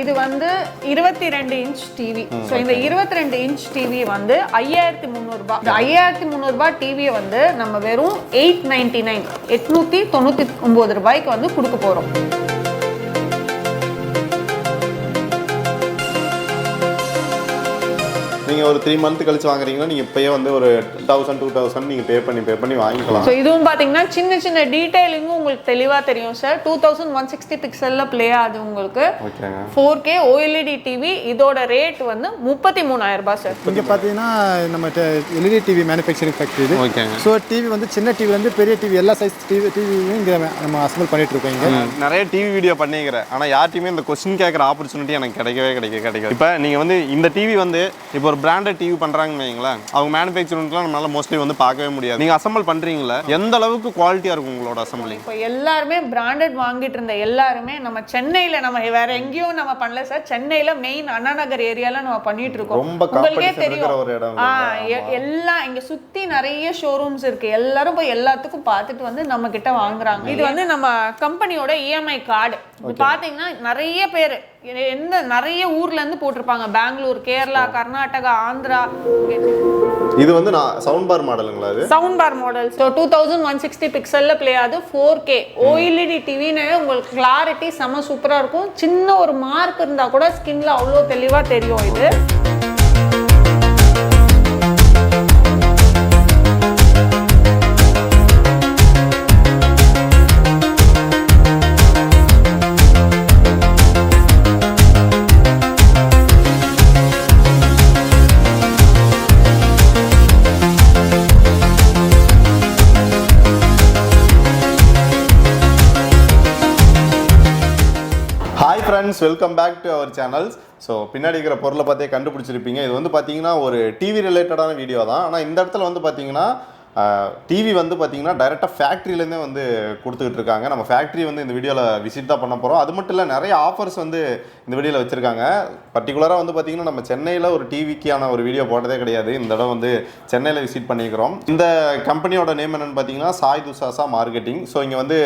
இது வந்து 22 inch TV. So இந்த 22 இன்ச் டிவி வந்து 5300 ரூபாய். இந்த 5300 ரூபாய் டிவியை வந்து நம்ம வெறும் 899 ரூபாய்க்கு வந்து கொடுக்க போறோம். நீங்க ஒரு 3 மந்த் கழிச்சு வாங்குறீங்கன்னா நீங்க இப்பயே வந்து ஒரு 1000 2000 நீங்க பே பண்ணி வாங்கிக்கலாம். சோ இதுவும் பாத்தீங்கன்னா சின்ன சின்ன டீடைலிங்கும் உங்களுக்கு தெளிவா தெரியும் சார். 2160 பிக்சல்ல ப்ளே ஆகுது உங்களுக்கு. ஓகேங்க. 4K OLED TV. இதோட ரேட் வந்து 33000 ரூபாய் சார். இங்க பாத்தீங்கன்னா நம்ம LED டிவி மேனுஃபேக்சரிங் ஃபேக்டரி இது. ஓகேங்க. சோ டிவி வந்து சின்ன டிவில இருந்து பெரிய டிவி எல்லா சைஸ் டிவியும் இங்க நம்ம அசெம்பிள் பண்ணிட்டு இருக்கோம். இங்க நிறைய டிவி வீடியோ பண்ணிக்கிறேன். ஆனா யார்ட்டையுமே இந்த क्वेश्चन கேக்குற ஆப்பர்ச்சுனிட்டி எனக்கு கிடைக்கவே. இப்போ நீங்க வந்து இந்த டிவி வந்து இப்போ ஒரு பிராண்டட் டிவி பண்றாங்கன்னு வைங்களேன், அவங்க மேனுஃபேக்சரிங்லாம் நம்மளால மோஸ்ட்லி வந்து பார்க்கவே முடியாது. நீங்க அசெம்பிள் பண்றீங்களா, எந்த அளவுக்கு குவாலிட்டியா இருக்கும் உங்களோட அசெம்பிளிங்? இப்போ எல்லாருமே பிராண்டட் வாங்கிட்டு இருந்த எல்லாருமே நம்ம சென்னையில நம்ம வேற எங்கேயும் நம்ம பண்ணல சார். சென்னையில மெயின் அண்ணா நகர் ஏரியால நம்ம பண்ணிட்டு இருக்கோம். ரொம்ப காம்படிஷன் இருக்கிற ஒரு இடம். எல்லாம் இங்க சுத்தி நிறைய ஷோரூம்ஸ் இருக்கு. எல்லாரும் போய் எல்லாத்துக்கும் பார்த்துட்டு வந்து நம்ம கிட்ட வாங்குறாங்க. இது வந்து நம்ம கம்பெனியோட EMI கார்டு. பாத்தீங்கன்னா நிறைய பேர் நிறைய ஊர்ல இருந்து போட்டிருப்பாங்க. பெங்களூர், கேரளா, கர்நாடகா, ஆந்திரா. இது வந்து சவுண்ட் பார் மாடலுங்களா? இது சவுண்ட் பார் மாடல். ஸோ 2160 பிக்சல்ல ப்ளே ஆகுது. 4K OLED டிவின்னு உங்களுக்கு கிளாரிட்டி செம சூப்பரா இருக்கும். சின்ன ஒரு மார்க் இருந்தா கூட ஸ்கின்ல அவ்வளோ தெளிவா தெரியும். இது friends, welcome back to our channels. So பின்னாடி இருக்கிற பொருளை பார்த்தே கண்டுபிடிச்சிருப்பீங்க. இது வந்து பார்த்தீங்கன்னா ஒரு டிவி ரிலேட்டடான வீடியோ தான். ஆனால் இந்த இடத்துல வந்து பார்த்தீங்கன்னா டிவி வந்து பார்த்தீங்கன்னா டைரெக்டாக ஃபேக்ட்ரியிலேருந்தே வந்து கொடுத்துக்கிட்டு இருக்காங்க. நம்ம ஃபேக்ட்ரி வந்து இந்த வீடியோவில் விசிட் தான் பண்ண போகிறோம். அது மட்டும் இல்லை, நிறைய ஆஃபர்ஸ் வந்து இந்த வீடியோவில் வச்சுருக்காங்க. பர்டிகுலராக வந்து பார்த்தீங்கன்னா நம்ம சென்னையில் ஒரு டிவிக்கான ஒரு வீடியோ போட்டதே கிடையாது. இந்த இடம் வந்து சென்னையில் விசிட் பண்ணிக்கிறோம். இந்த கம்பெனியோட நேம் என்னென்னு பார்த்தீங்கன்னா சாய் துசாசா மார்க்கெட்டிங். ஸோ இங்கே வந்து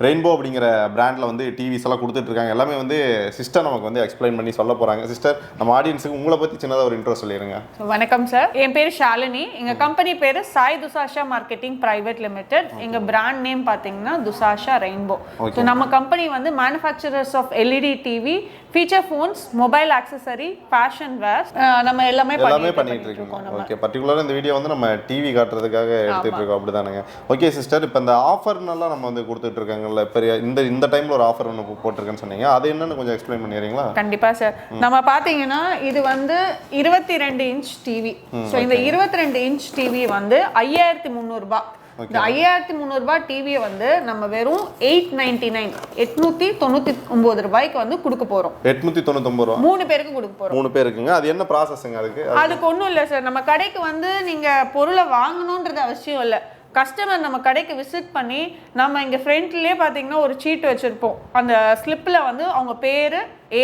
ரெயின்போ அப்படிங்கிற பிராண்டில் வந்து டிவிஸ் எல்லாம் கொடுத்துட்ருக்காங்க. எல்லாமே வந்து சிஸ்டர் நமக்கு வந்து எக்ஸ்பிளைன் பண்ணி சொல்ல போகிறாங்க. சிஸ்டர், நம்ம ஆடியன்ஸுக்கு உங்களை பற்றி சின்னதாக ஒரு இன்ட்ரோ சொல்லிடுங்க. வணக்கம் சார், என் பேர் ஷாலினி. எங்கள் கம்பெனி பேர் Sai Thusasha marketing private limited. எங்க பிராண்ட் நேம் பாத்தீங்கன்னா துசாஷா ரெயின்போ. சோ நம்ம கம்பெனி வந்து manufacturers of LED TV, feature phones, mobile accessory, fashion wears நம்ம எல்லாமே பண்ணிட்டு இருக்கோம். ஓகே, பர்టిక్యులரா இந்த வீடியோ வந்து நம்ம டிவி காட்டுறதுக்காக எடுத்துட்டு இருக்கோம். அப்படிதானங்க? ஓகே சிஸ்டர், இப்போ இந்த ஆஃபர்னால நம்ம வந்து கொடுத்துட்டு இருக்காங்கல்ல, பெரிய இந்த டைம்ல ஒரு ஆஃபர் ஒன்று போட்டிருக்கேன்னு சொன்னீங்க. அது என்னன்னு கொஞ்சம் எக்ஸ்பிளைன் பண்ணிடுறீங்களா? கண்டிப்பா சார். நம்ம பாத்தீங்கன்னா இது வந்து 22 இன்ச் டிவி. சோ இந்த 22 இன்ச் டிவி வந்து 5300 ரூபாய். இந்த 5300 ரூபாய் டிவியை வந்து நம்ம வெறும் 899 ரூபாய்க்கு வந்து கொடுக்க போறோம். 899 ரூபாய் 3 பேருக்கு கொடுக்க போறோம். 3 பேருக்குங்க. அது என்ன ப்ராசஸ்ங்க? அதுக்கு ஒன்றும் இல்லை சார். நம்ம கடைக்கு வந்து நீங்க பொருளை வாங்கணுன்றது அவசியம் இல்லை. கஸ்டமர் நம்ம கடைக்கு விசிட் பண்ணி நம்ம இங்கே ஃப்ரண்ட்லேயே பார்த்தீங்கன்னா ஒரு சீட் வச்சுருப்போம். அந்த ஸ்லிப்பில் வந்து அவங்க பேர்,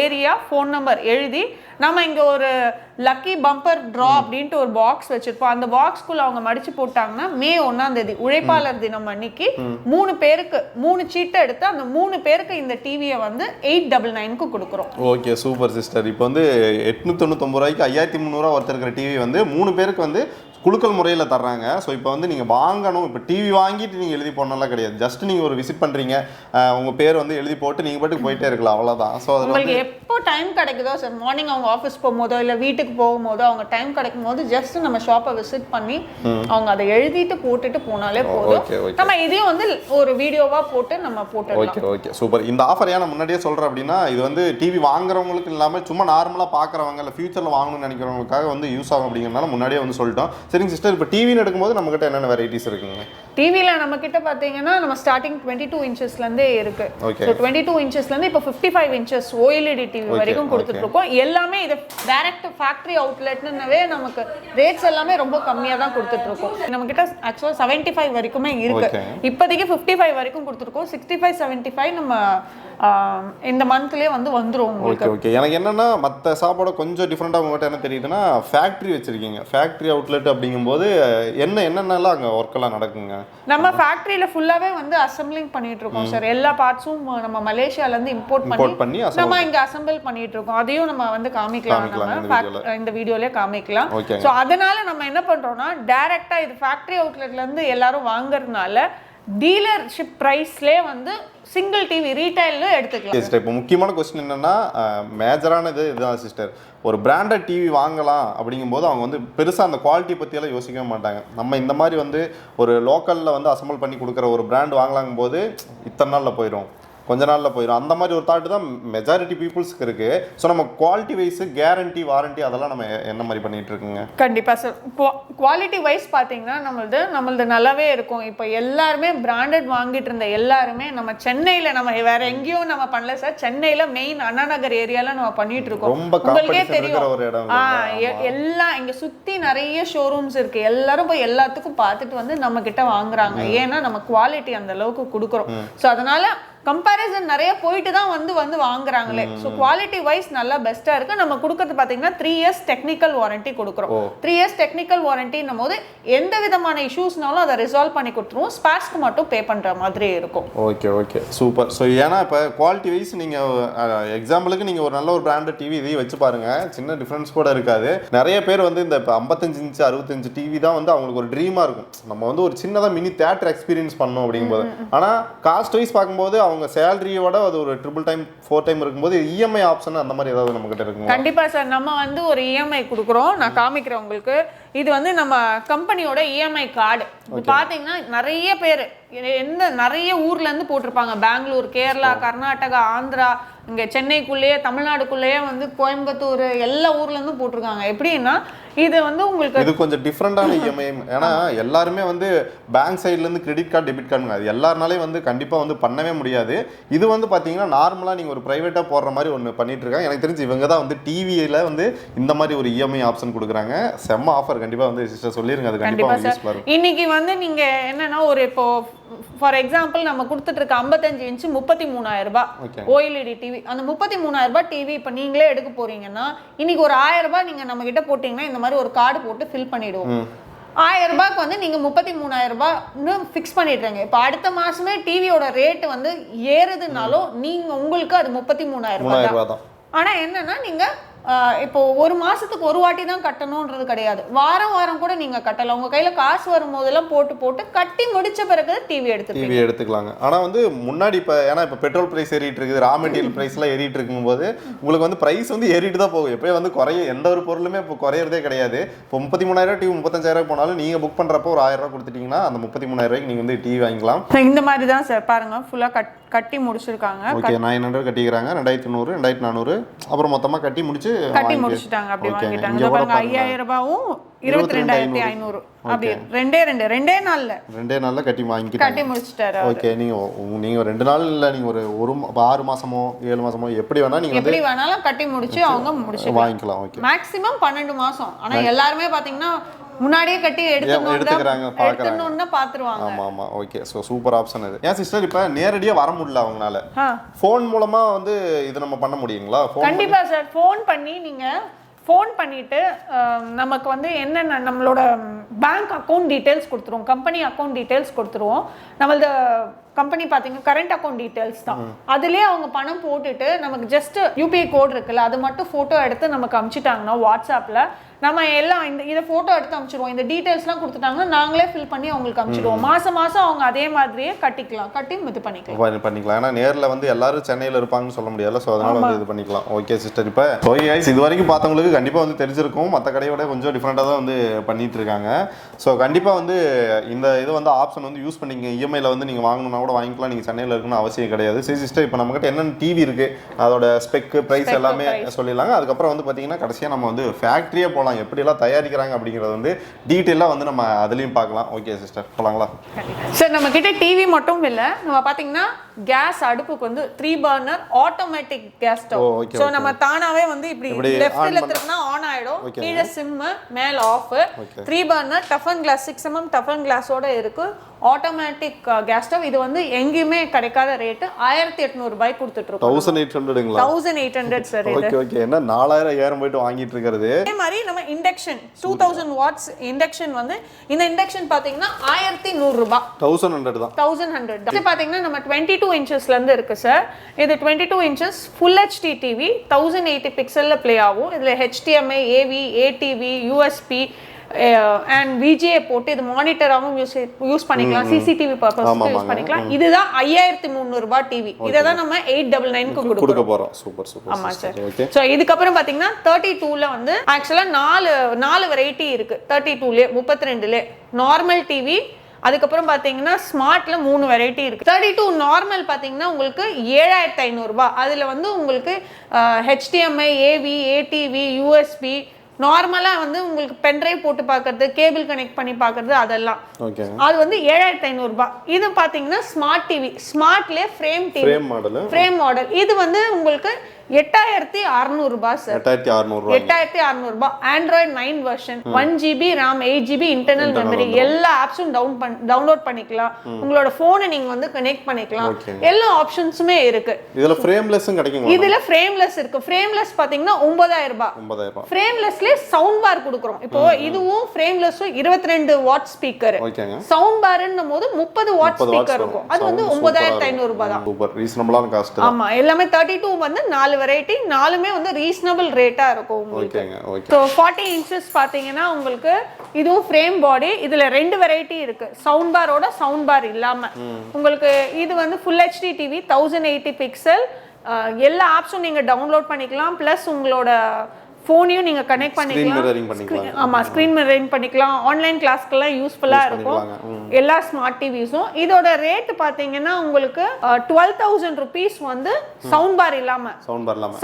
ஏரியா, ஃபோன் நம்பர் எழுதி நம்ம இங்கே ஒரு லக்கி பம்பர் ட்ரா அப்படின்ட்டு ஒரு பாக்ஸ் வச்சுருப்போம். அந்த பாக்ஸ்குள்ளே அவங்க மடித்து போட்டாங்கன்னா மே 1 உழைப்பாளர் தினம் அன்னைக்கு 3 பேருக்கு 3 சீட்டை எடுத்து அந்த 3 பேருக்கு இந்த டிவியை வந்து 899க்கு கொடுக்குறோம். Okay, super sister. இப்போ வந்து 899 ரூபாய்க்கு 5300 ரூபா ஒருத்தர் இருக்கிற டிவி வந்து 3 பேருக்கு வந்து குழுக்கள் முறையில் தர்றாங்க. ஸோ இப்போ வந்து நீங்கள் வாங்கணும், இப்போ டிவி வாங்கிட்டு நீங்கள் எழுதி போடணும்லாம் கிடையாது. ஜஸ்ட் நீங்கள் ஒரு விசிட் பண்ணுறீங்க, உங்கள் பேர் வந்து எழுதி போட்டு நீங்கள் பாட்டுக்கு போயிட்டே இருக்கலாம், அவ்வளோதான். ஸோ உங்களுக்கு எப்போ டைம் கிடைக்குதோ சார், மார்னிங் அவங்க ஆஃபீஸ் போகும்போதோ இல்லை வீட்டுக்கு போகும்போதோ அவங்க டைம் கிடைக்கும் போது ஜஸ்ட் நம்ம ஷாப்பை விசிட் பண்ணி அவங்க அதை எழுதிட்டு போட்டுட்டு போனாலே போதும். நம்ம இதையும் வந்து ஒரு வீடியோவாக போட்டு நம்ம போட்டுடலாம். Okay okay, super. இந்த ஆஃபர் ஏன் முன்னாடியே சொல்கிறேன் அப்படின்னா, இது வந்து டிவி வாங்குறவங்களுக்கு இல்லாமல் சும்மா நார்மலாக பார்க்குறவங்க இல்லை ஃபியூச்சரில் வாங்கணும்னு நினைக்கிறவங்களுக்காக வந்து யூஸ் ஆகும். அப்படிங்கிறனால முன்னாடியே வந்து சொல்லிட்டோம். சரிங்க சிஸ்டர், இப்போ டிவின்னு எடுக்கும்போது நம்ம கிட்ட என்னென்ன வெரைட்டிஸ் இருக்குங்க? டிவியில் நம்ம கிட்ட பார்த்தீங்கன்னா நம்ம ஸ்டார்டிங் 22 இன்ச்சஸ்லேருந்தே இருக்கு. ஸோ 22 இன்ச்சஸ்லேருந்து இப்போ 55 இன்ச்சஸ் OLED டிவி வரைக்கும் கொடுத்துட்டு இருக்கோம். எல்லாமே இது டைரக்ட் ஃபேக்டரி அவுட்லெட்னுவே நமக்கு ரேட்ஸ் எல்லாமே ரொம்ப கம்மியாக தான் கொடுத்துட்டு இருக்கோம். நம்ம கிட்ட ஆக்சுவலாக 75 வரைக்குமே இருக்கு. இப்போதைக்கு 55 வரைக்கும் கொடுத்துருக்கோம். 65, 75 நம்ம இந்த மந்த்லேயே வந்து வந்துடும் உங்களுக்கு. ஓகே, எனக்கு என்னன்னா மற்ற சாப்பாடு கொஞ்சம் டிஃப்ரெண்டாக உங்கள்கிட்ட என்ன தெரியுதுன்னா, ஃபேக்ட்ரி வச்சிருக்கீங்க. ஃபேக்ட்ரி அவுட்லெட் அப்படிங்கும்போது என்னென்னலாம் அங்கே ஒர்க்கெல்லாம் நடக்குங்க? நம்ம ஃபேக்டரியில ஃபுல்லாவே வந்து அசெம்பிளிங் பண்ணிட்டு இருக்கோம் சார். எல்லா பார்ட்ஸும் நம்ம மலேசியால இருந்து இம்போர்ட் பண்ணி நம்ம இங்க அசெம்பிள் பண்ணிட்டு இருக்கோம். அதையும் நம்ம வந்து காமிக்கலாம், நம்ம இந்த வீடியோலயே காமிக்கலாம். சோ அதனால நம்ம என்ன பண்றோம்னா டைரக்டா இது ஃபேக்டரி அவுட்லெட்ல இருந்து எல்லாரும் வாங்குறதுனால டீலர்ஷிப் பிரைஸ்லயே வந்து சிங்கிள் டிவி ரீட்டைல்ல எடுத்துக்கலாம். சிஸ்டர் இப்போ முக்கியமான கொஸ்டின் என்னன்னா மேஜரானது இதுதான் சிஸ்டர். ஒரு பிராண்டட் டிவி வாங்கலாம் அப்படிங்கும்போது அவங்க வந்து பெருசாக அந்த குவாலிட்டி பற்றியெல்லாம் யோசிக்கவே மாட்டாங்க. நம்ம இந்த மாதிரி வந்து ஒரு லோக்கலில் வந்து அசம்பிள் பண்ணி கொடுக்குற ஒரு பிராண்ட் வாங்கலாங்கும் போது இத்தனை நாளில் போயிடும், கொஞ்ச நாளில் போயிடும், அந்த மாதிரி ஒரு தாட்டு தான் மெஜாரிட்டி பீப்புள்ஸ்க்கு இருக்குது. ஸோ நம்ம குவாலிட்டி வைஸ் கேரண்டி வாரண்டி அதெல்லாம் நம்ம என்ன மாதிரி பண்ணிட்டு இருக்குங்க? கண்டிப்பாக சார். குவாலிட்டி வைஸ் பார்த்தீங்கன்னா நம்மளது நல்லாவே இருக்கும். இப்போ எல்லாருமே பிராண்டட் வாங்கிட்டு இருந்த எல்லாருமே நம்ம சென்னையில், நம்ம வேற எங்கேயும் நம்ம பண்ணல சார், சென்னையில் மெயின் அண்ணா நகர் ஏரியாவில் நம்ம பண்ணிட்டு இருக்கோம். உங்களுக்கே தெரியும், எல்லாம் இங்கே சுற்றி நிறைய ஷோரூம்ஸ் இருக்கு. எல்லாரும் போய் எல்லாத்துக்கும் பார்த்துட்டு வந்து நம்ம கிட்ட வாங்குறாங்க. ஏன்னா நம்ம குவாலிட்டி அந்த அளவுக்கு கொடுக்குறோம். ஸோ அதனால கம்பேரிசன் நிறைய போயிட்டு தான் வந்து வாங்குறாங்களே. ஸோ குவாலிட்டி வைஸ் நல்லா பெஸ்ட்டாக இருக்கு. நம்ம கொடுக்கறது பார்த்தீங்கன்னா 3 years டெக்னிக்கல் வாரண்டி கொடுக்குறோம். 3 years டெக்னிக்கல் வாரண்டின்னும் போது எந்த விதமான இஷ்யூஸ்னாலும் அதை ரிசால்வ் பண்ணி கொடுத்துருவோம். ஸ்பேர்ஸ்க்கு மட்டும் பே பண்ணுற மாதிரி இருக்கும். Okay super. ஸோ ஏன்னா இப்போ குவாலிட்டி வைஸ் நீங்கள் எக்ஸாம்பிளுக்கு நீங்கள் ஒரு நல்ல ஒரு பிராண்டட் டிவி இதையும் வச்சு பாருங்க, சின்ன டிஃப்ரென்ஸ் கூட இருக்காது. நிறைய பேர் வந்து இந்த 55 இன்ச் 65 டிவி தான் வந்து அவங்களுக்கு ஒரு ட்ரீமாக இருக்கும். நம்ம வந்து ஒரு சின்னதாக மினி தியேட்டர் எக்ஸ்பீரியன்ஸ் பண்ணோம் அப்படிங்கும்போது. ஆனால் காஸ்ட் வைஸ் பார்க்கும்போது அவங்க சேலரியோட அது ஒரு 3 time 4 time இருக்கும்போது இஎம்ஐ ஆப்ஷன் அந்த மாதிரி ஏதாவது நம்ம கிட்ட இருக்குங்க? கண்டிப்பா சார். நம்ம வந்து ஒரு இஎம்ஐ கொடுக்குறோம். நான் காமிக்கிறேன் உங்களுக்கு. இது வந்து நம்ம கம்பெனியோட இஎம்ஐ கார்டு. இது பாத்தீங்கன்னா நிறைய பேர் நிறைய ஊர்ல இருந்து போட்டிருப்பாங்க. பெங்களூர், கேரளா, கர்நாடகா, ஆந்திரா, இங்க சென்னைக்குள்ளேயே, தமிழ்நாடுக்குள்ளேயே வந்து கோயம்புத்தூர், எல்லா ஊர்ல இருந்தும் போட்டிருக்காங்க. எப்படின்னா இது வந்து உங்களுக்கு இது கொஞ்சம் டிஃப்ரெண்டான இஎம்ஐ. ஏன்னா எல்லாருமே வந்து பேங்க் சைட்ல இருந்து கிரெடிட் கார்டு, டெபிட் கார்டு அது எல்லாருனாலையும் வந்து கண்டிப்பா வந்து பண்ணவே முடியாது. இது வந்து பாத்தீங்கன்னா நார்மலா நீங்க ஒரு பிரைவேட்டா போடுற மாதிரி ஒன்று பண்ணிட்டு இருக்காங்க. எனக்கு தெரிஞ்சு இவங்க தான் வந்து டிவியில வந்து இந்த மாதிரி ஒரு இஎம்ஐ ஆப்ஷன் கொடுக்குறாங்க. செம்ம ஆஃபர். கண்டிப்பா வந்து சிஸ்டர் சொல்லிருங்க, அது கண்டிப்பா யூஸ்ஃபுல்லா இருக்கும். இன்னைக்கு வந்து நீங்க என்னன்னா ஒரு இப்போ ஃபார் எக்ஸாம்பிள் நம்ம கொடுத்துட்டு இருக்க 55 இன்ச் 33,000 ரூபாய் ஓஎல்இடி டிவி. அந்த 33,000 ரூபாய் டிவி இப்போ நீங்களே எடுக்க போறீங்கன்னா இன்னைக்கு ஒரு 1000 ரூபாய் நீங்க நம்ம கிட்ட போட்டீங்கன்னா இந்த மாதிரி ஒரு கார்டு போட்டு ஃபில் பண்ணிடுவோம். 1000 ரூபாய்க்கு வந்து நீங்க 33,000 ரூபாய்னு ஃபிக்ஸ் பண்ணிடுறீங்க. இப்போ அடுத்த மாசமே டிவியோட ரேட் வந்து ஏறுதுனாலும் நீங்க உங்களுக்கு அது 33,000 ரூபாய் தான். ஆனா என்னன்னா நீங்க இப்போ ஒரு மாசத்துக்கு ஒரு வாட்டி தான் கட்டணும்ன்றது கிடையாது. வாரம் வாரம் கூட நீங்க கட்டலாம். உங்க கையில காசு வரும்போதெல்லாம் போட்டு கட்டி முடிச்ச பிறகு டிவி எடுத்துக்கலாங்க. ஆனா வந்து முன்னாடி இப்போ ஏன்னா இப்போ பெட்ரோல் பிரைஸ் ஏறிட்டு இருக்குது, ரா மெட்டீரியல் பிரைஸ் எல்லாம் ஏறிட்டு இருக்கும்போது உங்களுக்கு வந்து பிரைஸ் வந்து ஏறிட்டு தான் போகும். எப்பயும் வந்து எந்த ஒரு பொருளுமே இப்போ குறையறதே கிடையாது. இப்போ 33,000 டிவி 35,000 போனாலும் நீங்க புக் பண்றப்போ ஒரு 1000 ரூபாய் கொடுத்துட்டீங்கன்னா அந்த 33,000 ரூபாய்க்கு நீங்க வந்து டிவி வாங்கிக்கலாம். இந்த மாதிரி தான் சார் பாருங்க ஃபுல்லா கட்டி முடிச்சிருக்காங்க. ஓகே 900 கட்டிக்கிறாங்க, 2300 2400 அப்புறம் மொத்தமா கட்டி முடிச்சிட்டாங்க. அப்படி வாங்கிட்டாங்க. பாருங்க 5,000 ரூபாயும் 22,500 அப்படி ரெண்டே நாள்ல கட்டி முடிச்சிட்டாரு. ஓகே நீங்க 2 நாள் இல்ல, நீங்க ஒரு 6 மாசமோ 7 மாசமோ எப்படி வேணா நீங்க எப்படி வேணாலும் கட்டி முடிச்சு அவங்க முடிச்சு வாங்கிக்கலாம். ஓகே மேக்ஸிமம் 12 மாசம். ஆனா எல்லாருமே பாத்தீங்கன்னா முன்னாடியே கட்டி எடுத்துக்கறாங்க பாத்துருவாங்க. ஆமா ஓகே. சோ சூப்பர் ஆப்ஷன் இது. ஏன் சிஸ்டர் இப்ப நேரடியா வர முடியல அவங்களால, ஃபோன் மூலமா வந்து இது நம்ம பண்ண முடியுங்களா? கண்டிப்பா சார். ஃபோன் பண்ணிட்டு நமக்கு வந்து என்னென்ன நம்மளோட பேங்க் அக்கௌண்ட் டீடைல்ஸ் கொடுத்துருவோம், கம்பெனி அக்கௌண்ட் டீடைல்ஸ் கொடுத்துருவோம். நம்மளோட கம்பெனி பார்த்தீங்கன்னா கரண்ட் அக்கௌண்ட் டீடைல்ஸ் தான். அதுலேயே அவங்க பணம் போட்டுட்டு நமக்கு ஜஸ்ட் யூபிஐ கோட் இருக்குல்ல, அது மட்டும் ஃபோட்டோ எடுத்து நமக்கு அனுப்பிச்சிட்டாங்கன்னா வாட்ஸ்அப்பில் நம்ம எல்லாம் இதை ஃபோட்டோ எடுத்து அனுப்பிச்சிடுவோம். இந்த டீடைல்ஸ்லாம் கொடுத்துட்டாங்கன்னா நாங்களே ஃபில் பண்ணி அவங்களுக்கு அனுப்பிச்சிடுவோம். மாதம் அவங்க அதே மாதிரியே கட்டி இது பண்ணிக்கலாம். ஏன்னா நேரில் வந்து எல்லாரும் சென்னையில் இருப்பாங்கன்னு சொல்ல முடியாது. ஸோ அதனால வந்து இது பண்ணிக்கலாம். Okay sister. இப்போ இது வரைக்கும் பார்த்தவங்களுக்கு கண்டிப்பாக வந்து தெரிஞ்சிருக்கும், மற்ற கடையோட கொஞ்சம் டிஃப்ரெண்ட்டாக தான் வந்து பண்ணிட்டு இருக்காங்க. ஸோ கண்டிப்பாக வந்து இந்த இது வந்து ஆப்ஷன் வந்து யூஸ் பண்ணிங்க. இஎம்ஐயில் வந்து நீங்கள் வாங்கணும்னா கூட வாங்கிக்கலாம். நீங்கள் சென்னையில் இருக்கணும்னு அவசியம் கிடையாது. சரி சிஸ்டர், இப்போ நம்மகிட்ட என்னென்ன டிவி இருக்குது, அதோட ஸ்பெக்கு, ப்ரைஸ் எல்லாமே சொல்லிடலாங்க. அதுக்கப்புறம் வந்து பார்த்தீங்கன்னா கடைசியாக நம்ம வந்து ஃபேக்ட்ரியே போகலாம், எப்படியெல்லாம் தயாரிக்கிறாங்க அப்படிங்கிறது வந்து டீட்டெயிலாக வந்து நம்ம அதுலேயும் பார்க்கலாம். Okay sister, போகலாங்களா? சார் நம்ம கிட்ட டிவி மட்டும் இல்லை, நம்ம பார்த்தீங்கன்னா கேஸ் அடுப்புக்கு வந்து 3 burner automatic gas stove. So நம்ம தானாவே வந்து இப்படி லெஃப்ட்ல திருப்பினா ஆன் ஆயிடும், வரும் கீழே சிம் மேல ஆஃப் 3 burner tough and glass 6 mm tough and கிளாஸோட இருக்கு ஆட்டோமேட்டிக் கேஸ் ஸ்டவ் இது வந்து எங்கேயுமே கிடைக்காத ரேட் 1800 ரூபாய் கொடுத்துட்டு இருக்கோம் 1800ங்களா 1800 சார் இது ஓகே ஓகே என்ன 4000 போய்ட்டு வாங்கிட்டு இருக்குது அதே மாதிரி நம்ம இண்டக்ஷன் 2000 வாட்ஸ் இண்டக்ஷன் வந்து இந்த இண்டக்ஷன் பாத்தீங்கன்னா 1100 ரூபாய் 1100 தான் 1100 இது பாத்தீங்கன்னா நம்ம 22 இன்ச்சஸ்ல இருந்து இருக்கு சார் இது 22 இன்ச்சஸ் ஃபுல் HD டிவி 1080 பிக்சல்ல ப்ளே ஆகும் இதுல HDMI AV ATV USB and VGA போட்டு இது மானிட்டராவும் யூஸ் பண்ணிக்கலாம் CCTV பர்பஸ்க்கு யூஸ் பண்ணிக்கலாம் இதுதான் 5300 ரூபாய் டிவி இத தான் நம்ம 899 க்கு கொடுக்க போறோம் சூப்பர் சூப்பர் ஆமா சார் ஓகே சோ இதுக்கு அப்புறம் பாத்தீங்கன்னா 32 ல வந்து एक्चुअली நாலு வெரைட்டி இருக்கு 32 ல 32 ல நார்மல் டிவி அதுக்கப்புறம் பாத்தீங்கன்னா ஸ்மார்ட்ல 3 வெரைட்டி இருக்கு 32 நார்மல் பாத்தீங்கன்னா உங்களுக்கு 7500 ரூபாய் அதுல வந்து உங்களுக்கு HDMI AV ATV USB நார்மலா வந்து உங்களுக்கு பென் டிரைவ் போட்டு பார்க்கிறது கேபிள் கனெக்ட் பண்ணி பார்க்கிறது அதெல்லாம் ஓகே அது வந்து 7500 ரூபாய் இது பாத்தீங்கன்னா ஸ்மார்ட் டிவி ஸ்மார்ட்ல ஃப்ரேம் டிவி ஃப்ரேம் மாடல் இது வந்து உங்களுக்கு 8600 ரூபாய் சார் 8600 ரூபாய் Android 9 version 1GB RAM 8GB internal memory எல்லா ஆப்ஸும் டவுன்லோட் பண்ணிக்கலாம் உங்களோட போனை நீங்க வந்து கனெக்ட் பண்ணிக்கலாம் எல்லா ஆப்ஷன்ஸுமே இருக்கு இதுல ஃப்ரேம்லெஸ்ஸும் கிடைக்குங்க இதுல ஃப்ரேம்லெஸ் இருக்கு ஃப்ரேம்லெஸ் பாத்தீங்கன்னா 9000 ரூபாய் ஃப்ரேம்லெஸ்ல சவுண்ட் பார் கொடுக்குறோம் இப்போ இதுவும் ஃப்ரேம்லெஸ்ஸும் 22 வாட் ஸ்பீக்கர் சவுண்ட் பார்ன்னும் போது 30 வாட் ஸ்பீக்கர் இருக்கும் அது வந்து 9500 ரூபாய் தான் சூப்பர் ரீசனபிளான காஸ்ட் ஆமா எல்லாமே 32 வந்து 4 வெரைட்டி நாலுமே வந்து ரீசனபிள் ரேட்டா இருக்கும் உங்களுக்கு சோ 40 இன்ச்சஸ் பாத்தீங்கன்னா உங்களுக்கு இதுவும் ஃப்ரேம் பாடி இதுல ரெண்டு வெரைட்டி இருக்கு சவுண்ட் பாரோட சவுண்ட் பார் இல்லாம உங்களுக்கு இது வந்து ஃபுல் HD டிவி 1080 பிக்சல் எல்லா ஆப்ஸும் நீங்க டவுன்லோட் பண்ணிக்கலாம் பிளஸ் உங்களோட போனையும் நீங்க கனெக்ட் பண்ணிக்கலாம் ஆமா ஸ்கிரீன் மிரரிங் பண்ணிக்கலாம் ஆன்லைன் கிளாஸ்க்கெல்லாம் யூஸ்ஃபுல்லா இருக்கும் எல்லா ஸ்மார்ட் டிவிஸும் இதோட ரேட் பாத்தீங்கன்னா உங்களுக்கு 12000 ரூபீஸ் வந்து சவுண்ட் பார் இல்லாம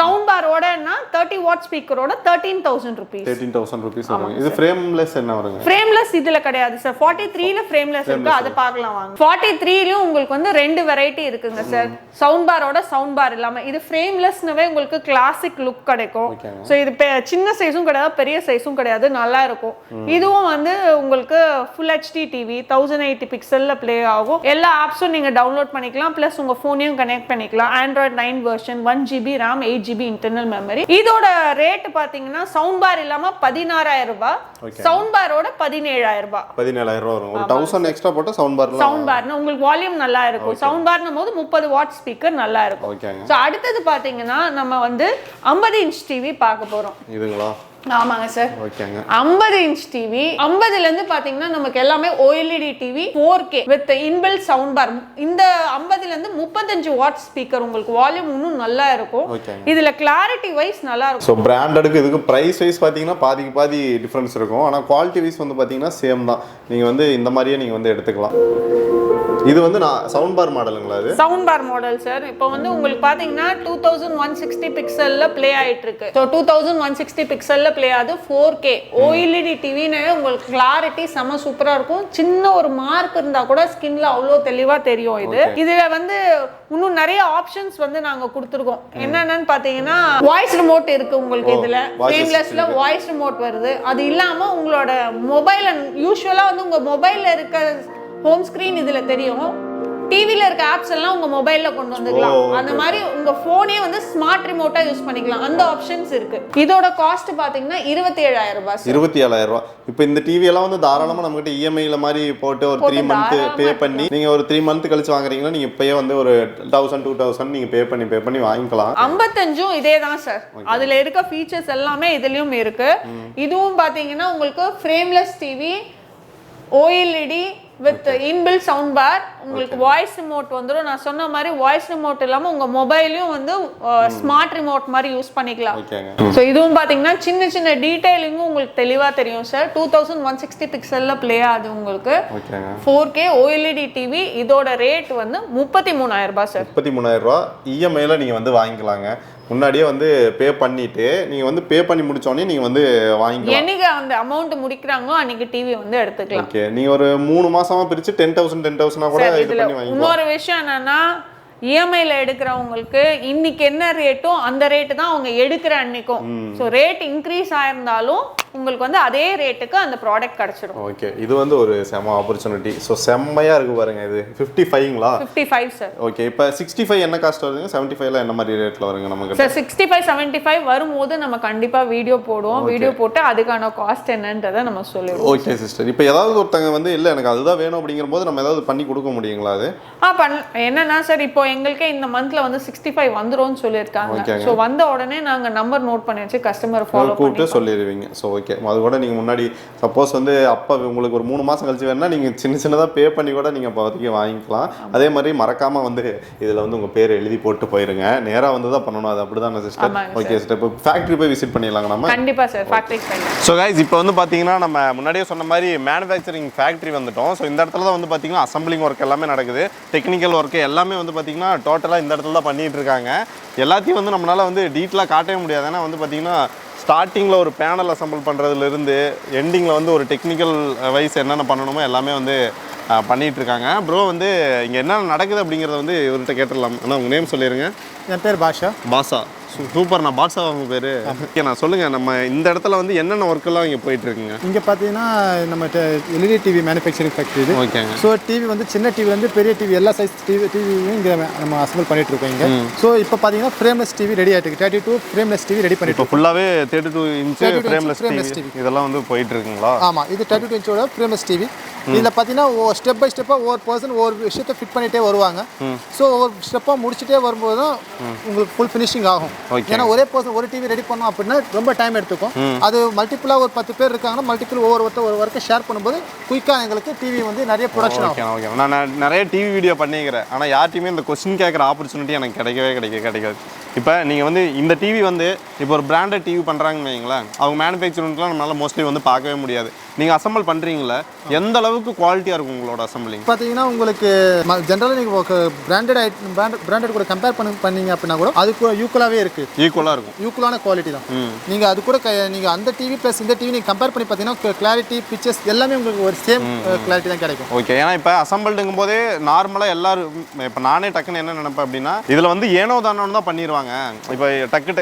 சவுண்ட் பாரோடனா 30 வாட் ஸ்பீக்கரோட 13000 ரூபீஸ் இது ஃப்ரேம்லெஸ் என்ன வருங்க ஃப்ரேம்லெஸ் இதுல கிடையாது சார் 43 ல ஃப்ரேம்லெஸ் இருக்கு அத பார்க்கலாம் வாங்க 43 லயும் உங்களுக்கு வந்து ரெண்டு வெரைட்டி இருக்குங்க சார் சவுண்ட் பாரோட சவுண்ட் பார் இல்லாம இது ஃப்ரேம்லெஸ்னவே உங்களுக்கு கிளாசிக் லுக் கிடைக்கும் சோ இது சின்ன சைஸும் கிடையாது பெரிய சைஸும் கிடையாது நல்லா இருக்கும் இதுவும் வந்து உங்களுக்கு ஃபுல் HD டிவி 1080 பிக்சல்ல ப்ளே ஆகும் எல்லா ஆப்ஸும் நீங்க டவுன்லோட் பண்ணிக்கலாம் பிளஸ் உங்க போனையும் கனெக்ட் பண்ணிக்கலாம் Android 9 version 1GB RAM 8GB internal memory இதோட ரேட் பாத்தீங்கன்னா சவுண்ட் பார் இல்லாம 16000 ரூபாய் சவுண்ட் பாரோட 17000 ரூபாய் வரும் ஒரு 1000 எக்ஸ்ட்ரா போட்டு சவுண்ட் பார்னா உங்களுக்கு வால்யூம் நல்லா இருக்கும் சவுண்ட் பார்னும் போது 30 வாட் ஸ்பீக்கர் நல்லா இருக்கும் சோ அடுத்து பாத்தீங்கன்னா நம்ம வந்து 50 இன்ச் டிவி பார்க்க போறோம் இதுங்களா ஆமாங்க சார் ஓகேங்க 50 இன்ச் டிவி 50 ல இருந்து பாத்தீங்கன்னா நமக்கு எல்லாமே OLED TV 4K with inbuilt sound bar இந்த 50 ல இருந்து 35 வாட் ஸ்பீக்கர் உங்களுக்கு வால்யூம் இன்னும் நல்லா இருக்கும் இதுல கிளாரிட்டி வைஸ் நல்லா இருக்கும் சோ பிராண்டடுக்கு இதுக்கு பிரைஸ் வைஸ் பாத்தீங்கன்னா பாதி டிஃபரன்ஸ் இருக்கும் ஆனா குவாலிட்டி வைஸ் வந்து பாத்தீங்கன்னா சேம் தான் நீங்க வந்து இந்த மாதிரியே நீங்க வந்து எடுத்துக்கலாம் இது வந்து சவுண்ட் பார் மாடலுங்களா இது சவுண்ட் பார் மாடல் சார் இப்போ வந்து உங்களுக்கு பாத்தீங்கன்னா 2160 பிக்சல்ல ப்ளே ஆயிட்டு இருக்கு சோ 2160 பிக்சல்ல ப்ளே ஆகுது 4K OLED டிவினே உங்களுக்கு கிளாரிட்டி செம சூப்பரா இருக்கும் சின்ன ஒரு மார்க் இருந்தா கூட ஸ்கின்ல அவ்வளோ தெளிவா தெரியும் இதுல வந்து இன்னும் நிறைய ஆப்ஷன்ஸ் வந்து நாங்க கொடுத்துருக்கோம் என்னன்னு பாத்தீங்கன்னா வாய்ஸ் ரிமோட் இருக்கு உங்களுக்கு இதுல ஃப்ரேம்லெஸ்ல வாய்ஸ் ரிமோட் வருது அது இல்லாம உங்களோட மொபைல் யூசுவலா வந்து உங்க மொபைல்ல இருக்க ஹோம் ஸ்கிரீன் இதுல தெரியும் டிவில இருக்க ஆப்ஸ் எல்லாம் உங்க மொபைல்ல கொண்டு வந்துக்கலாம் அந்த மாதிரி உங்க போனே வந்து ஸ்மார்ட் ரிமோட்டா யூஸ் பண்ணிக்கலாம் அந்த ஆப்ஷன்ஸ் இருக்கு இதோட காஸ்ட் பாத்தீங்கன்னா 27000 ரூபாய் 27000 ரூபாய் இப்போ இந்த டிவி எல்லாம் வந்து தாராளமா நம்மகிட்ட EMI ல மாதிரி போட்டு ஒரு 3 மந்த் பே பண்ணி நீங்க ஒரு 3 மந்த் கழிச்சு வாங்குறீங்கன்னா நீங்க இப்பயே வந்து ஒரு 1000 2000 நீங்க பே பண்ணி வாங்கிக்கலாம் 55 இதே தான் சார் அதுல இருக்க ஃபீச்சர்ஸ் எல்லாமே இதுலயும் இருக்கு இதுவும் பாத்தீங்கன்னா உங்களுக்கு frameless TV OLED with inbuilt sound bar உங்களுக்கு வாய்ஸ் ரிமோட் வந்துரும் நான் சொன்ன மாதிரி வாய்ஸ் ரிமோட் இல்லாம உங்க மொபைலையும் வந்து ஸ்மார்ட் ரிமோட் மாதிரி யூஸ் பண்ணிக்கலாம் சோ இதுவும் பாத்தீங்கன்னா சின்ன சின்ன டீடைலிங்கும் உங்களுக்கு தெளிவா தெரியும் சார் 2160 பிக்சல்ல ப்ளே ஆகுது உங்களுக்கு 4K OLED டிவி இதோட ரேட் வந்து 33000 ரூபாய் சார் 33000 ரூபாய் EMI ல நீங்க வந்து வாங்கிக்கலாங்க முன்னாடியே வந்து பே பண்ணிட்டு நீங்க வந்து பே பண்ணி முடிச்ச உடனே நீங்க வந்து வாங்கிக்கலாம் என்னைக்கு அந்த அமௌண்ட் முடிக்கறாங்களோ அன்னைக்கு டிவி வந்து எடுத்துக்கலாம் ஓகே நீங்க ஒரு 3 மாசமா பிரிச்சு 10000 ஆ கூட இது பண்ணி வாங்கிக்கலாம் இன்னொரு விஷயம் என்னன்னா இஎம்ஐல எடுக்கிறவங்களுக்கு இன்னைக்கு என்ன ரேட்டோ அந்த ரேட்டு தான் அவங்க எடுக்கிற அன்னைக்கும். ஸோ ரேட் இன்க்ரீஸ் ஆயிருந்தாலும் உங்களுக்கு வந்து அதே ரேட்டுக்கு அந்த ப்ராடக்ட் கிடைச்சிடும். ஓகே, இது வந்து ஒரு செம ஆப்பர்ச்சுனிட்டி. ஸோ செம்மையா இருக்கு பாருங்க. இது 55ங்களா? 55 சார். ஓகே, இப்போ 65 என்ன காஸ்ட் வருதுங்க? 75ல என்ன மாதிரி ரேட்ல வருங்க நமக்கு? சார் 65 75 வரும்போது நம்ம கண்டிப்பா வீடியோ போடுவோம். வீடியோ போட்டு அதுக்கான காஸ்ட் என்னன்றதை நம்ம சொல்லுவோம். ஓகே சிஸ்டர், இப்போ ஏதாவது ஒருத்தங்க வந்து இல்லை எனக்கு அதுதான் வேணும் அப்படிங்கிற போது நம்ம ஏதாவது பண்ணி கொடுக்க முடியுங்களா? அது என்னன்னா சார், இப்போ எங்களுக்கே இந்த மந்த்ல வந்து 65 வந்துரும்னு சொல்லியிருக்காங்க. ஸோ வந்த உடனே நாங்க நம்பர் நோட் பண்ணி வச்சு கஸ்டமர் ஃபாலோ கூப்பிட்டு சொல்லிடுவீங்க. ஸோ ஓகே, அது கூட நீங்கள் முன்னாடி சப்போஸ் வந்து அப்போ உங்களுக்கு ஒரு 3 மாதம் கழிச்சு வேணா நீங்கள் சின்னதாக பே பண்ணி கூட நீங்கள் இப்போதைக்கு வாங்கிக்கலாம். அதே மாதிரி மறக்காமல் வந்து இதில் வந்து உங்கள் பேர் எழுதி போட்டு போயிருங்க. நேராக வந்து தான் பண்ணணும். அது அப்படி தானே சிஸ்டர்? ஓகே சிஸ்டர், இப்போ ஃபேக்ட்ரி போய் விசிட் பண்ணிடலாங்க நம்ம? கண்டிப்பாக சார், ஃபேக்ட்ரி போய். ஸோ கைஸ், இப்போ வந்து பார்த்தீங்கன்னா நம்ம முன்னாடியே சொன்ன மாதிரி மேனுஃபேக்சரிங் ஃபேக்ட்ரி வந்துட்டோம். ஸோ இந்த இடத்துல தான் வந்து பார்த்தீங்கன்னா அசம்பிளிங் ஒர்க் எல்லாமே நடக்குது. டெக்னிக்கல் ஒர்க்கு எல்லாமே வந்து பார்த்தீங்கன்னா டோட்டலாக இந்த இடத்துல தான் பண்ணிகிட்டு இருக்காங்க. எல்லாத்தையும் வந்து நம்மளால் வந்து டீட்டெயிலாக காட்டவே முடியாது. ஏன்னா வந்து பார்த்தீங்கன்னா ஸ்டார்டிங்கில் ஒரு பேனல் அசம்பிள் பண்ணுறதுலேருந்து எண்டிங்கில் வந்து ஒரு டெக்னிக்கல் வைஸ் என்னென்ன பண்ணணுமோ எல்லாமே வந்து பண்ணிகிட்டு இருக்காங்க. ப்ரோ வந்து இங்கே என்ன நடக்குது அப்படிங்கிறத வந்து இவர்கிட்ட கேட்டுடலாம். ஆனால் உங்கள் நேம் சொல்லிடுங்க. என் பேர் பாஷா. பாஷா, சூப்பர். நான் பாட்ஸா உங்கள் பேர்? ஓகே, நான் சொல்லுங்கள், நம்ம இந்த இடத்துல வந்து என்னென்ன ஒர்க்கெல்லாம் இங்கே போயிட்டு இருக்குங்க? இங்கே பார்த்தீங்கன்னா நம்ம எல்இடி டிவி மேனுஃபேக்சரிங் ஃபேக்ட்ரி இது. ஓகேங்க. ஸோ டிவி வந்து சின்ன டிவிலேருந்து பெரிய டிவி எல்லா சைஸ் டிவியும் இங்கே நம்ம அசம்பிள் பண்ணிட்டு இருக்கோம் இங்கே. ஸோ இப்போ பார்த்தீங்கன்னா ஃப்ரேம்லெஸ் டிவி ரெடி ஆகிட்டு 32 ஃப்ரேம்லெஸ் டிவி ரெடி பண்ணிட்டு. இப்போ ஃபுல்லாகவே 32 இன்ச்சு ஃப்ரேம்லெஸ் டிவி இதெல்லாம் வந்து போயிட்டு இருக்குங்களா? ஆமாம், இது 32 இன்ச்சோட ஃப்ரேம்லெஸ் டிவி. இதில் பார்த்தீங்கன்னா ஸ்டெப் பை ஸ்டெப்பாக ஒவ்வொரு பர்சன் ஒவ்வொரு விஷயத்தை ஃபிட் பண்ணிகிட்டே வருவாங்க. ஸோ ஒவ்வொரு ஸ்டெப்பாக முடிச்சுட்டே வரும்போது தான் உங்களுக்கு ஃபுல் ஃபினிஷிங் ஆகும். ஏன்னா ஒரே பர்சன் ஒரு டிவி ரெடி பண்ணோம் அப்படின்னா ரொம்ப டைம் எடுத்துக்கும். அது மல்டிபிளாக ஒரு 10 பேர் இருக்காங்கன்னா மல்டிபிள் ஒவ்வொருத்தர் ஒரு ஒர்க்கை ஷேர் பண்ணும்போது குயிக்காக எங்களுக்கு டிவி வந்து நிறைய ப்ரொடக்ஷன் ஆகும். ஓகே, நான் நிறைய டிவி வீடியோ பண்ணிக்கிறேன். ஆனால் யார்ட்டையுமே இந்த கொஸ்டின் கேட்குற ஆப்பர்ச்சுனிட்டி எனக்கு கிடைக்காது. இப்போ நீங்கள் வந்து இந்த டிவி வந்து இப்போ ஒரு பிராண்டட் டிவி பண்ணுறாங்கன்னு வைங்களேன், அவங்க மேனுஃபேக்சரிங்லாம் நம்மளால் மோஸ்ட்லி வந்து பார்க்கவே முடியாது. நீங்கள் அசம்பிள் பண்ணுறீங்களா? எந்த அளவுக்கு குவாலிட்டியாக இருக்கும் உங்களோட அசம்பிளிங்? பார்த்தீங்கன்னா உங்களுக்கு ஜென்ரலாக நீங்கள் பிராண்டட் கூட கம்பேர் பண்ணீங்க அப்படின்னா கூட அதுக்கு ஈக்குவலாகவே இருக்குது. ஈக்குவலாக இருக்கும், ஈக்குவலான குவாலிட்டி தான். நீங்கள் அது கூட நீங்கள் அந்த டிவி ப்ளஸ் இந்த டிவி நீங்கள் கம்பேர் பண்ணி பார்த்தீங்கன்னா கிளாரிட்டி பிக்சர்ஸ் எல்லாமே உங்களுக்கு ஒரு சேம் கிளாரிட்டி தான் கிடைக்கும். ஓகே, ஏன்னா இப்போ அசம்பிள்டுங்கும் போதே நார்மலாக எல்லாரும் இப்போ நானே டக்குன்னு என்ன நினைப்பேன் அப்படின்னா இதில் வந்து ஏனோ தானோன்னு தான் பண்ணிடுவாங்க. இப்போ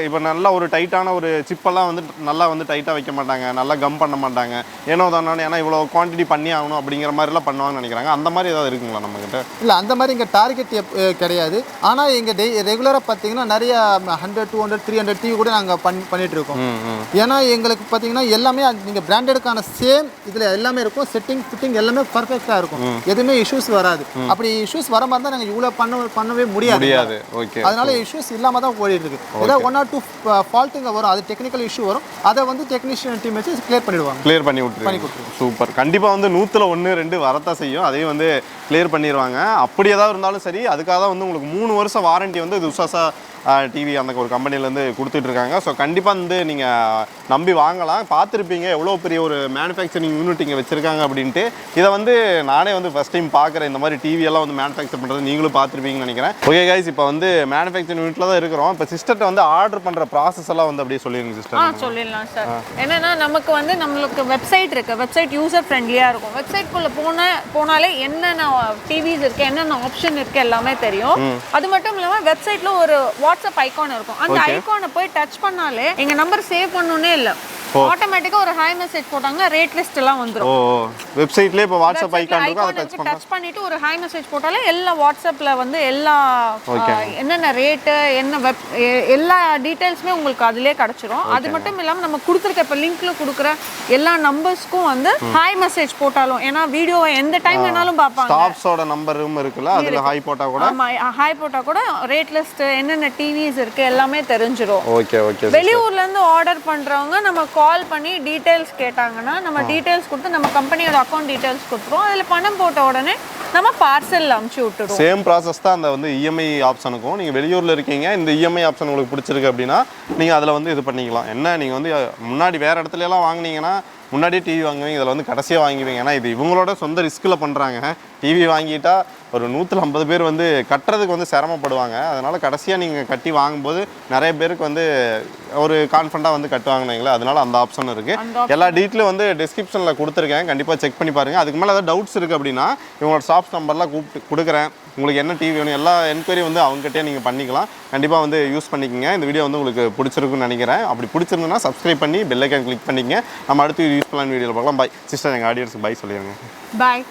இப்போ நல்லா ஒரு டைட்டான ஒரு சிப்பெல்லாம் வந்து நல்லா வந்து டைட்டாக வைக்க மாட்டாங்க, நல்லா கம் பண்ண மாட்டாங்க. ஏனோ தானே ஏன்னா இவ்வளோ குவான்டிட்டி பண்ணி ஆகணும் அப்படிங்கிற மாதிரிலாம் பண்ணுவாங்கன்னு நினைக்கிறாங்க. அந்த மாதிரி ஏதாவது இருக்குங்களா நம்மகிட்ட? இல்லை, அந்த மாதிரி இங்கே டார்கெட் கிடையாது. ஆனால் இங்கே ரெகுலராக பார்த்தீங்கன்னா நிறைய 100 200 300 டிவி கூட நாங்கள் பண்ணிட்டு இருக்கோம். ஏன்னா எங்களுக்கு பார்த்தீங்கன்னா எல்லாமே நீங்கள் பிராண்டடுக்கான சேம் இதில் எல்லாமே இருக்கும். செட்டிங் ஃபிட்டிங் எல்லாமே பர்ஃபெக்டாக இருக்கும். எதுவுமே இஷ்யூஸ் வராது. அப்படி இஷ்யூஸ் வர மாதிரி தான் நாங்கள் இவ்வளோ பண்ணவே முடியாது. ஓகே, அதனால இஷ்யூஸ் இல்லாமல் தான் ஓடிட்டு இருக்கு. ஏதாவது 1 or 2 ஃபால்ட்டுங்க வரும், அது டெக்னிக்கல் இஷ்யூ வரும். அதை வந்து டெக்னீஷியன் டீம் வச்சு கிளியர் பண்ணி விட்டுருவாங்க. சூப்பர். கண்டிப்பாக வந்து 100ல் 1 2 வரத்தான் செய்யும். அதையும் வந்து கிளியர் பண்ணிடுவாங்க. அப்படி ஏதாவது இருந்தாலும் சரி, அதுக்காக தான் வந்து உங்களுக்கு 3 வருஷம் வாரண்டி வந்து துசாஷா டிவி அந்த ஒரு கம்பெனிலேருந்து கொடுத்துட்ருக்காங்க. ஸோ கண்டிப்பாக வந்து நீங்கள் நம்பி வாங்கலாம். பார்த்துருப்பீங்க எவ்வளோ பெரிய ஒரு மேனுஃபேக்சரிங் யூனிட் இங்கே வச்சுருக்காங்க அப்படின்ட்டு. இதை வந்து நானே வந்து ஃபஸ்ட் டைம் பார்க்குறேன். இந்த மாதிரி டிவியெல்லாம் வந்து மேனுஃபேக்சர் பண்ணுறது நீங்களும் பார்த்துருப்பீங்கன்னு நினைக்கிறேன். ஓகே கைஸ், இப்போ வந்து மேனுஃபேக்சரிங் யூனிட்டில் தான் இருக்கிறோம். இப்போ சிஸ்டர்கிட்ட வந்து ஆர்டர் பண்ணுற ப்ராசஸ் எல்லாம் வந்து அப்படியே சொல்லிடுங்க சிஸ்டர். சொல்லிடலாம் சார். என்னன்னா நம்மளுக்கு வெப்சைட் இருக்குது. வெப்சைட் யூசர் ஃப்ரெண்ட்லியாக இருக்கும். வெப்சைட்குள்ளே போனாலே என்னென்ன டிவிஸ் இருக்குது, என்னென்ன ஆப்ஷன் இருக்குது எல்லாமே தெரியும். அது மட்டும் இல்லாமல் வெப்சைட்டில் ஒரு வாட்ஸ்அப் ஐகான் இருக்கும். அந்த ஐகானை போய் டச் பண்ணாலே எங்க நம்பர் சேவ் பண்ணணும்னே இல்ல, ஆட்டோமேட்டிக்கா ஒரு ஹை மெசேஜ் போட்டாங்க ரேட் லிஸ்ட் எல்லாம் வந்துரும். வெப்சைட்லயே இப்ப வாட்ஸ்அப் ஐகான் இருக்கும், அத டச் பண்ணிட்டு ஒரு ஹை மெசேஜ் போட்டாலே எல்லா வாட்ஸ்அப்ல வந்து எல்லா என்னென்ன ரேட் என்ன எல்லா டீடைல்ஸ்மே உங்களுக்கு அதிலே கிடைச்சிரும். அது மட்டும் இல்லாம நம்ம கொடுத்திருக்க இப்ப லிங்க்ல கொடுக்குற எல்லா நம்பர்ஸ்க்கும் வந்து ஹை மெசேஜ் போட்டாலும், ஏன்னா வீடியோ எந்த டைம் வேணாலும் பாப்பாங்க. ஸ்டாஃப்ஸோட நம்பரும் இருக்குல, அதுல ஹை போட்டா கூட ஆமா ஹை போட்டா கூட ரேட் லிஸ்ட் என்னென்ன டிவிஸ் இருக்கு எல்லாமே தெரிஞ்சிரும். Okay okay. வெளியூர்ல இருந்து ஆர்டர் பண்றவங்க நம்ம கால் பண்ணி டீடைல்ஸ் கேட்டாங்கன்னா நம்ம டீடைல்ஸ் கொடுத்து நம்ம கம்பெனியோட அக்கவுண்ட் டீடைல்ஸ் கொடுத்துருவோம். அதில் பணம் போட்ட உடனே நம்ம பார்சல் அனுப்பிச்சு விட்டுருவோம். சேம் ப்ராசஸ் தான் அந்த வந்து இஎம்ஐ ஆப்ஷனுக்கும். நீங்கள் வெளியூரில் இருக்கீங்க, இந்த இஎம்ஐ ஆப்ஷன் உங்களுக்கு பிடிச்சிருக்கு அப்படின்னா நீங்கள் அதில் வந்து இது பண்ணிக்கலாம். என்ன நீங்கள் வந்து முன்னாடி வேறு இடத்துல எல்லாம் வாங்கினீங்கன்னா முன்னாடியே டிவி வாங்குவீங்க, இதில் வந்து கடைசியாக வாங்குவீங்க. ஏன்னா இது இவங்களோட சொந்த ரிஸ்கில் பண்ணுறாங்க. டிவி வாங்கிட்டா ஒரு 150 பேர் வந்து கட்டுறதுக்கு வந்து சிரமப்படுவாங்க. அதனால் கடைசியாக நீங்கள் கட்டி வாங்கும்போது நிறைய பேருக்கு வந்து ஒரு கான்ஃபிடண்ட்டாக வந்து கட்டுவாங்கன்னீங்களா, அதனால அந்த ஆப்ஷன் இருக்குது. எல்லா டீட்டெயிலும் வந்து டிஸ்கிரிப்ஷனில் கொடுத்துருக்கேன், கண்டிப்பாக செக் பண்ணி பாருங்கள். அதுக்கு மேலே ஏதாவது டவுட்ஸ் இருக்குது அப்படின்னா இவங்களோட ஷாப்ஸ் நம்பர்லாம் கூப்பிட்டு கொடுக்குறேன். உங்களுக்கு என்ன டிவி வேணும் எல்லா என்கொயரி வந்து அவங்ககிட்டயே நீங்கள் பண்ணிக்கலாம். கண்டிப்பாக வந்து யூஸ் பண்ணிக்கோங்க. இந்த வீடியோ வந்து உங்களுக்கு பிடிச்சிருக்குன்னு நினைக்கிறேன். அப்படி பிடிச்சிருந்ததுன்னா சப்ஸ்கிரைப் பண்ணி பெல் ஐக்கான் கிளிக் பண்ணிக்கங்க. நம்ம அடுத்து யூஸ் பண்ணலான வீடியோவில் பார்க்கலாம். பை சிஸ்டர், எங்கள் ஆடியன்ஸுக்கு பை சொல்லிடுங்க. பாய்.